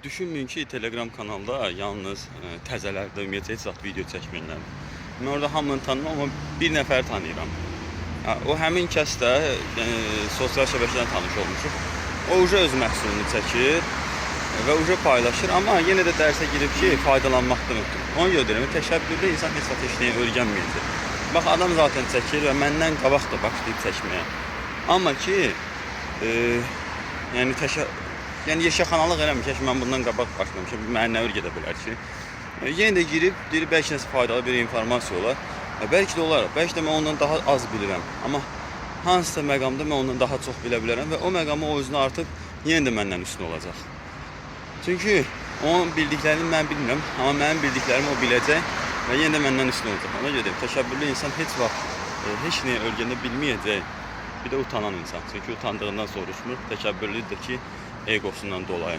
Düşünməyin ki, Telegram kanalda yalnız təzələrdə ümumiyyətlə heç vaxt video çəkməyənlər. Mən orada hamını tanımam, amma bir nəfər tanıyıram. O həmin kəs də sosial şəbəkədən tanış olmuşuq. O öz məhsulunu çəkir və paylaşır, amma yenə də dərsə girib ki, faydalanmaqdan ötürü. Ona görə deyirəm, təşəbbüsdə insan heç vaxt heç nəyi öyrənməyəcək. Bax, adam zaten çəkir və məndən qabaq da başlayıb çəkməyə. Amma ki, yəni yəşəxanalıq eləmişəm ki, mən bundan qabaq başlamışam, mənə nə öyrədə bilər ki. Yenə də girib, deyir, bəlkə nəsə faydalı bir informasiya olar. Bəlkə də olar, bəlkə də mən ondan daha az bilirəm. Amma hansısa məqamda mən ondan daha çox bilə bilərəm və o məqamı o özünə artıq yenə də məndən üstün olacaq. Çünki onun bildiklərini mən bilmirəm, amma mənim bildiklərimi o biləcək və yenə də məndən üstün olacaq. Ona görə təşəbbürlü insan heç vaxt heç nəyə öyrənə bilməyəcək. Bir də utanan insan. Çünki utandığından soruşmur. Təkəbbürlüdür ki, egosundan dolayı.